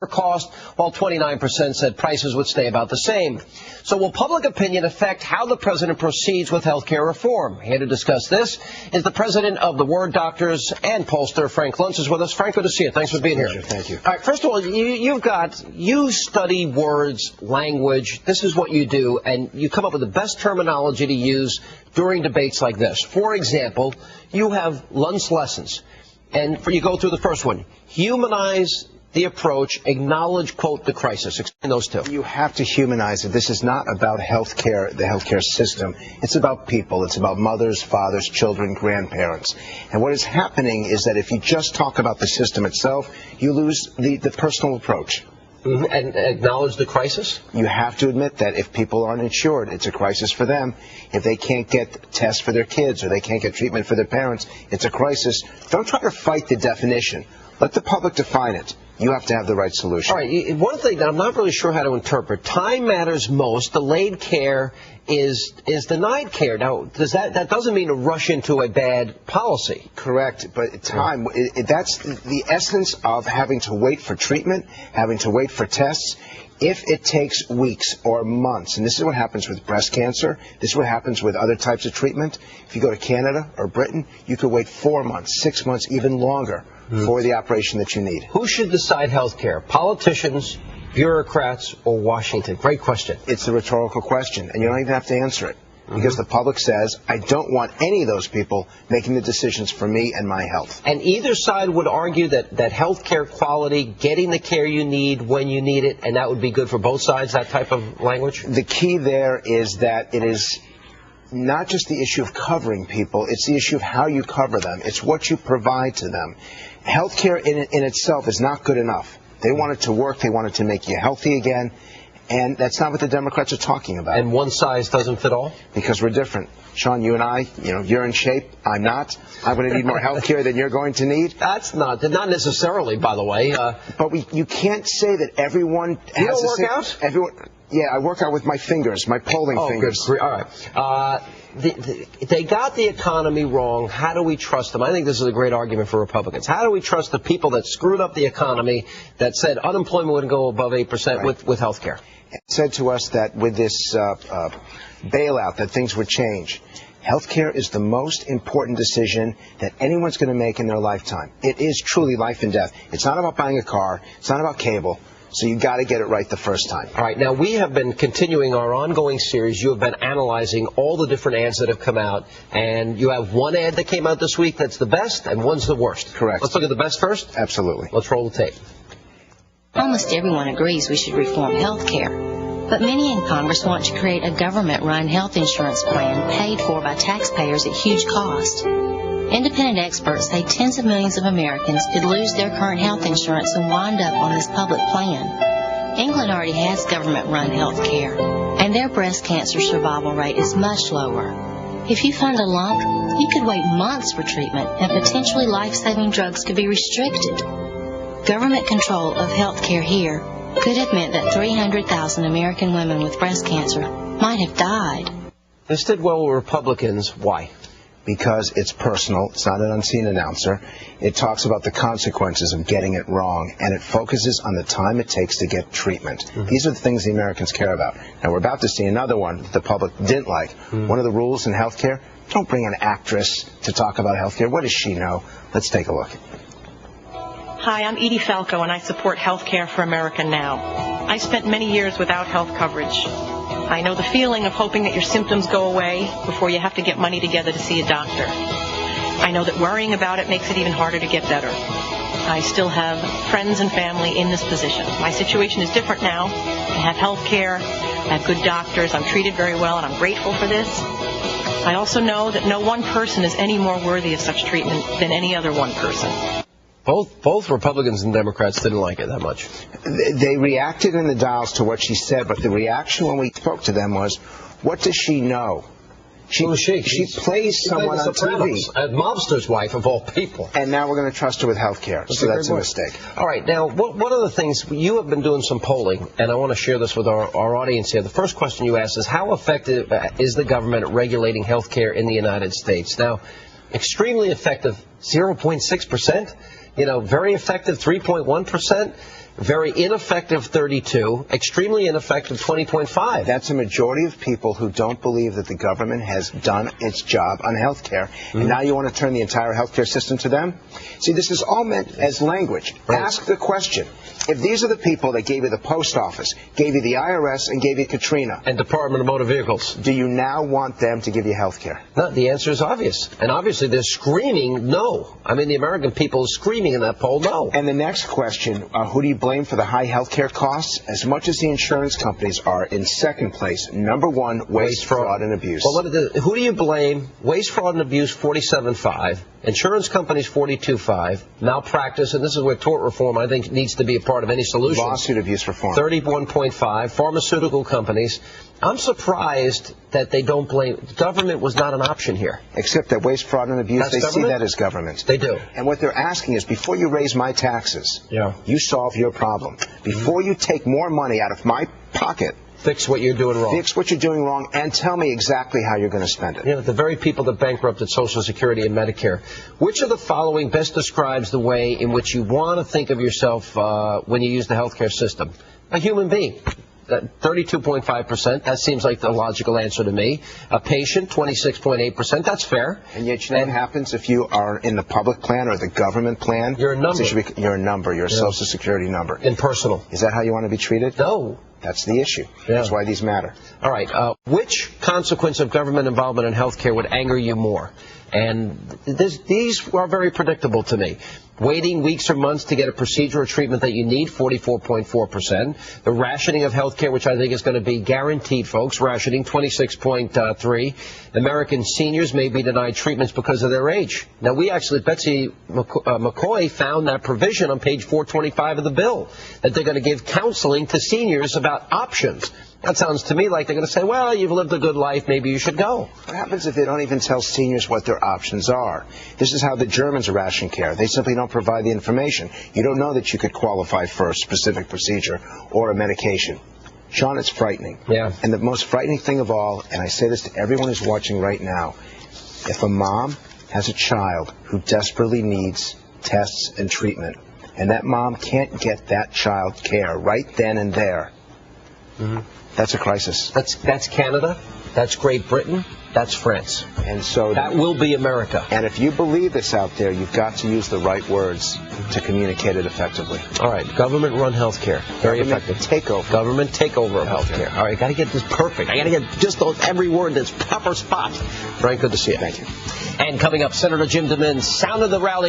cost, while 29% said prices would stay about the same. So will public opinion affect how the president proceeds with health care reform? Here to discuss this is the president of the Word Doctors and pollster, Frank Luntz, is with us. Frank, good to see you. Thanks for being here. Thank you. All right, first of all, you study words, language. This is what you do, and you come up with the best terminology to use during debates like this. For example, you have Luntz lessons, and you go through the first one. Humanize the approach, acknowledge, quote, the crisis. Explain those two. You have to humanize it. This is not about healthcare, the healthcare system. It's about people. It's about mothers, fathers, children, grandparents. And what is happening is that if you just talk about the system itself, you lose the personal approach. Mm-hmm. And acknowledge the crisis? You have to admit that if people aren't insured, it's a crisis for them. If they can't get tests for their kids or they can't get treatment for their parents, it's a crisis. Don't try to fight the definition. Let the public define it. You have to have the right solution. All right. One thing that I'm not really sure how to interpret, time matters most. Delayed care is denied care. Now, that doesn't mean to rush into a bad policy. Correct. But time, that's the essence of having to wait for treatment, having to wait for tests. If it takes weeks or months, and this is what happens with breast cancer, this is what happens with other types of treatment. If you go to Canada or Britain, you could wait 4 months, 6 months, even longer for the operation that you need. Who should decide health care? Politicians, bureaucrats, or Washington? Great question. It's a rhetorical question, and you don't even have to answer it. Because the public says, I don't want any of those people making the decisions for me and my health. And either side would argue that health care quality, getting the care you need when you need it, and that would be good for both sides, that type of language? The key there is that it is not just the issue of covering people, it's the issue of how you cover them. It's what you provide to them. Health care in itself is not good enough. They want it to work. They want it to make you healthy again. And that's not what the Democrats are talking about. And one size doesn't fit all? Because we're different. Sean, you and I, you're in shape. I'm not. I'm going to need more health care than you're going to need. That's not necessarily, by the way. But you can't say that everyone has you don't work out? Yeah, I work out with my fingers, my polling fingers. Good. All right. They got the economy wrong. How do we trust them? I think this is a great argument for Republicans. How do we trust the people that screwed up the economy, that said unemployment wouldn't go above 8% with health care? It said to us that with this bailout that things would change. Healthcare is the most important decision that anyone's going to make in their lifetime. It is truly life and death. It's not about buying a car. It's not about cable. So you've got to get it right the first time. All right. Now, we have been continuing our ongoing series. You have been analyzing all the different ads that have come out. And you have one ad that came out this week that's the best, and one's the worst. Correct. Let's look at the best first. Absolutely. Let's roll the tape. Almost everyone agrees we should reform health care. But many in Congress want to create a government-run health insurance plan paid for by taxpayers at huge cost. Independent experts say tens of millions of Americans could lose their current health insurance and wind up on this public plan. England already has government-run health care, and their breast cancer survival rate is much lower. If you fund a lump, you could wait months for treatment, and potentially life-saving drugs could be restricted. Government control of health care here could have meant that 300,000 American women with breast cancer might have died. This did well with Republicans. Why? Because it's personal. It's not an unseen announcer. It talks about the consequences of getting it wrong, and it focuses on the time it takes to get treatment. These are the things the Americans care about. Now, we're about to see another one that the public didn't like. One of the rules in health care, don't bring an actress to talk about health care. What does she know? Let's take a look. Hi, I'm Edie Falco, and I support Health Care for America Now. I spent many years without health coverage. I know the feeling of hoping that your symptoms go away before you have to get money together to see a doctor. I know that worrying about it makes it even harder to get better. I still have friends and family in this position. My situation is different now. I have health care, I have good doctors, I'm treated very well, and I'm grateful for this. I also know that no one person is any more worthy of such treatment than any other one person. Both Republicans and Democrats didn't like it that much. They reacted in the dials to what she said, but the reaction when we spoke to them was, what does she know? Who is she? She plays someone on TV. A mobster's wife, of all people. And now we're going to trust her with health care. So that's a mistake. All right. Now, one of the things, you have been doing some polling, and I want to share this with our audience here. The first question you asked is, how effective is the government at regulating health care in the United States? Now, extremely effective, 0.6%. Very effective, 3.1%. very ineffective 32, extremely ineffective 20.5. That's a majority of people who don't believe that the government has done its job on health care. And now you want to turn the entire health care system to them? See, this is all meant as language. Right. Ask the question. If these are the people that gave you the post office, gave you the IRS, and gave you Katrina, And Department of Motor Vehicles. do you now want them to give you health care? No, the answer is obvious. And obviously they're screaming no. I mean, the American people are screaming in that poll no. And the next question, who do you blame for the high health care costs? As much as the insurance companies are in second place, number one, waste, fraud, and abuse. Well, who do you blame? Waste, fraud, and abuse, 47.5. Insurance companies, 42.5. Malpractice, and this is where tort reform, I think, needs to be a part of any solution. Lawsuit abuse reform. 31.5. Pharmaceutical companies. I'm surprised that they don't blame. Government was not an option here. Except that waste, fraud, and abuse, they see that as government. They do. And what they're asking is, before you raise my taxes, you solve your problem. Before you take more money out of my pocket, fix what you're doing wrong. Fix what you're doing wrong and tell me exactly how you're going to spend it. You know, the very people that bankrupted Social Security and Medicare. Which of the following best describes the way in which you want to think of yourself when you use the healthcare system? A human being. 32.5%. That seems like the logical answer to me. A patient, 26.8%. That's fair. And yet, you know what happens if you are in the public plan or the government plan? You're a number. You're a number. You're a Social Security number. Impersonal. Is that how you want to be treated? No. That's the issue. That's why these matter. All right. Which consequence of government involvement in health care would anger you more? And these are very predictable to me. Waiting weeks or months to get a procedure or treatment that you need, 44.4%. The rationing of health care, which I think is going to be guaranteed, folks, rationing, 26.3%. American seniors may be denied treatments because of their age. Now, we actually, Betsy McCoy found that provision on page 425 of the bill, that they're going to give counseling to seniors about options. That sounds to me like they're going to say, well, you've lived a good life, maybe you should go. What happens if they don't even tell seniors what their options are? This is how the Germans ration care. They simply don't provide the information. You don't know that you could qualify for a specific procedure or a medication. Sean, it's frightening. Yeah. And the most frightening thing of all, and I say this to everyone who's watching right now, if a mom has a child who desperately needs tests and treatment, and that mom can't get that child care right then and there, that's a crisis. That's Canada. That's Great Britain. That's France. And so that will be America. And if you believe this out there, you've got to use the right words to communicate it effectively. All right. Government-run health care. Very effective. Takeover. Government takeover of health care. All right. Got to get this perfect. I got to get just every word that's proper spot. Frank, good to see you. Thank you. And coming up, Senator Jim DeMint, Sound of the Rally.